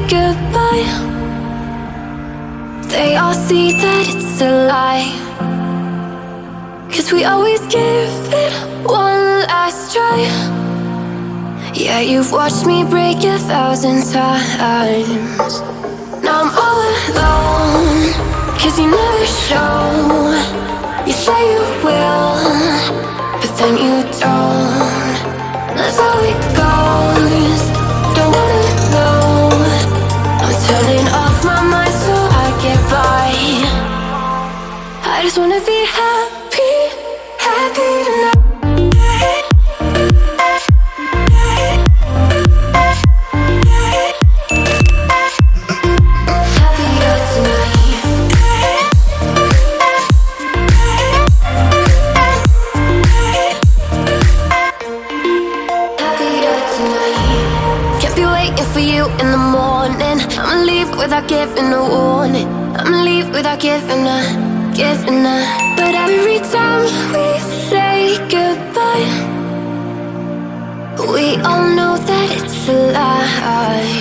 goodbye, they all see that it's a lie. 'Cause we always give it one last try. Yeah, you've watched me break 1,000 times. Now I'm all alone, 'cause you never show. You say you will, but then you don't. That's how it goes. Don't wanna know. I'm turning off my mind so I get by. I just wanna be happy, happy tonight. In the morning, I'ma leave without giving a warning. I'ma leave without giving a. But every time we say goodbye, we all know that it's a lie.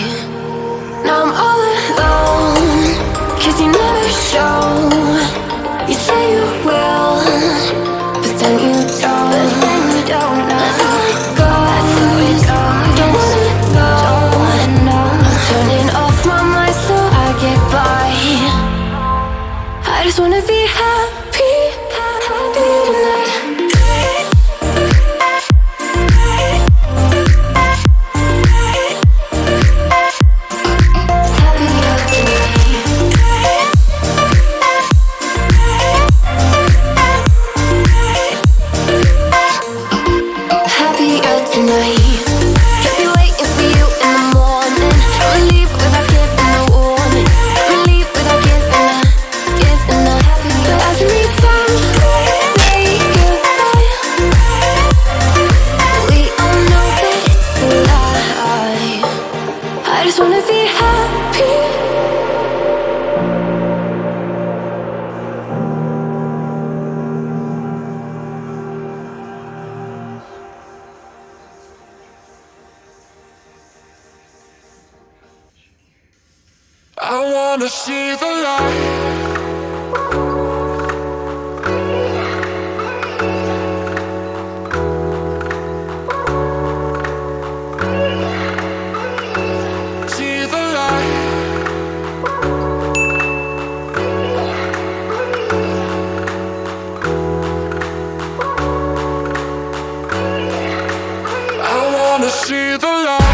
Now I'm all alone, 'cause you never show. You say you will, but then you don't. That's how it goes. Don't wanna know. Turning off my mind so I get by. I just wanna be happy, happy tonight. Happier tonight. I wanna see the light. See the light. I wanna see the light.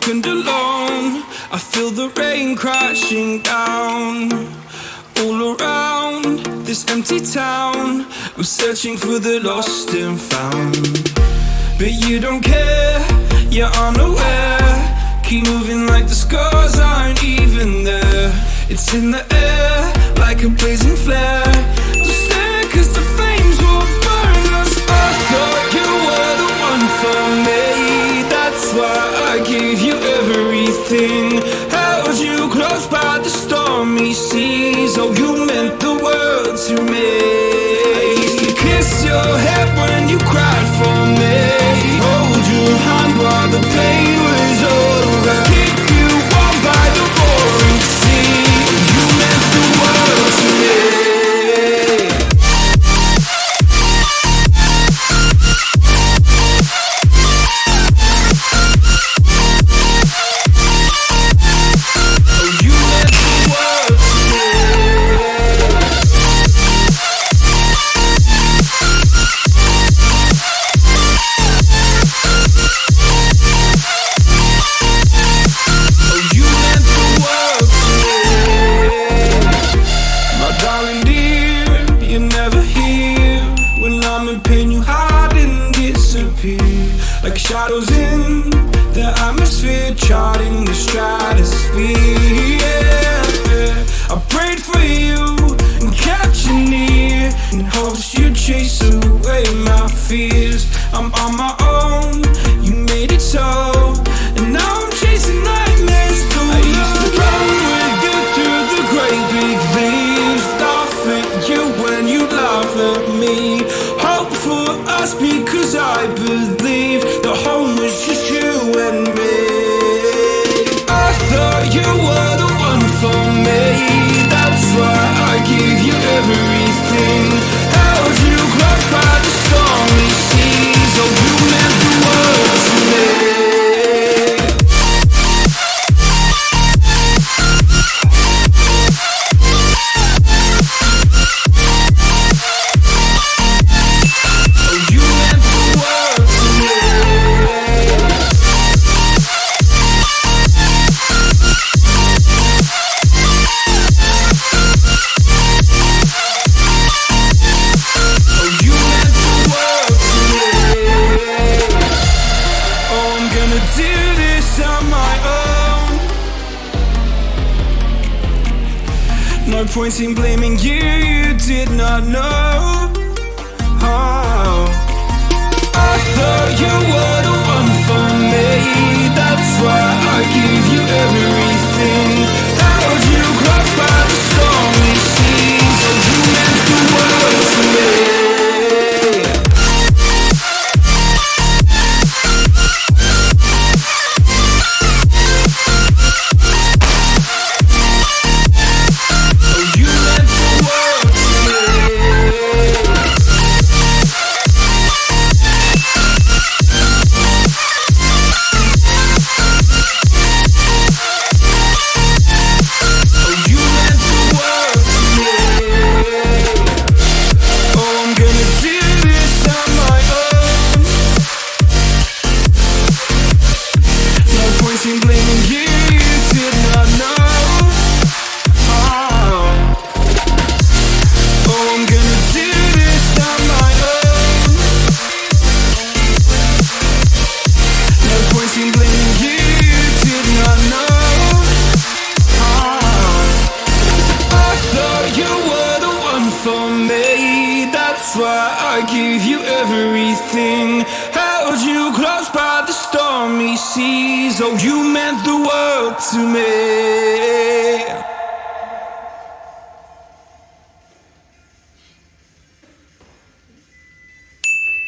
second alone. I feel the rain crashing down all around this empty town. I'm searching for the lost and found, but you don't care, you're unaware. Keep moving like the scars aren't even there. It's in the air like a blazing flare. Don't stare cause the flames will burn us. I thought you were the one for me. That's why I gave you everything. Held you close by the stormy seas. Oh, you meant the world to me. I used to kiss your head when you cried for me. Hold your hand while the pain was over. Keep you warm by the roaring sea. You meant the world to me. Like shadows in the atmosphere, charting the stratosphere. Yeah. I prayed for you and kept you near in hopes you'd chase away my fears. I'm on my own, you made it so, and now I'm chasing nightmares through. I used to run with you through the great big leaves, laugh at you when you laugh at me. Hope for us because I believe the home was just you and me. I thought you were the one for me. That's why I gave you everything. Held you close by the stormy seas. Oh, you meant the world to me. No point in blaming you, you did not know. Oh. I thought you were the one for me. That's why I gave you everything. Held you close by the stormy seas. Oh, you meant the world to me. I gave you everything. Held you close by the stormy seas. Oh, you meant the world to me.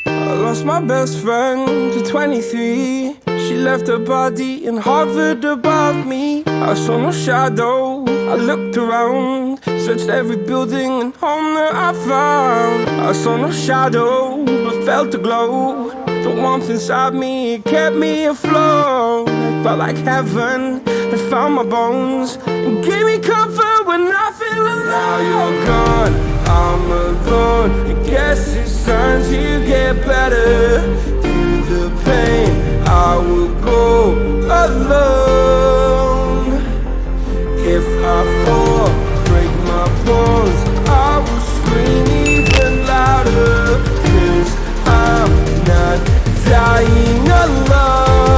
I lost my best friend to 23. She left her body and hovered above me. I saw no shadow, I looked around, searched every building and home that I found. I saw no shadow, but felt a glow. The warmth inside me, it kept me afloat. It felt like heaven, it found my bones and gave me comfort when I feel alone. Now you're gone, I'm alone. I guess it's time to get better. Through the pain, I will go alone. If I fall, break my bones, I will scream even louder, 'cause I'm not dying alone.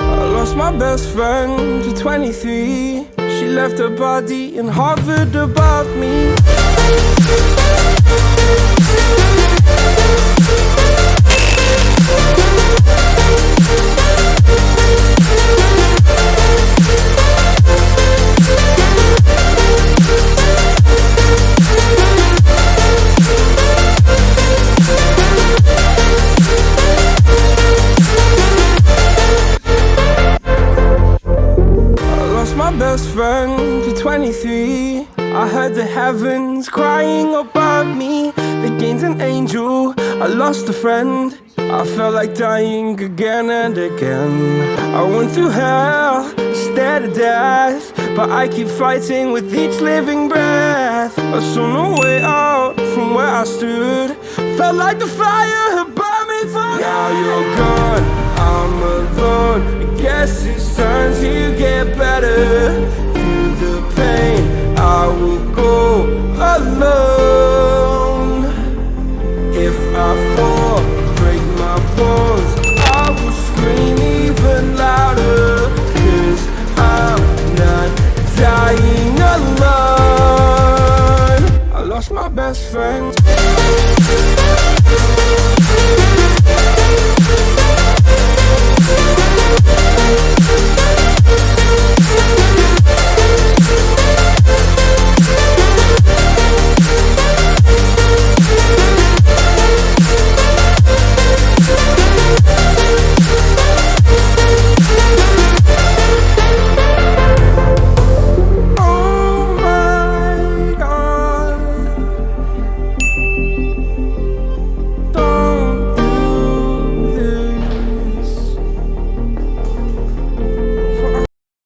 I lost my best friend to 23. She left her body and hovered above me. My best friend to 23. I heard the heavens crying above me. They gained an angel, I lost a friend. I felt like dying again and again. I went through hell, stared at death, but I keep fighting with each living breath. I saw no way out from where I stood. Felt like the fire had burned me through. Now you're gone, I'm alone. I guess it's time to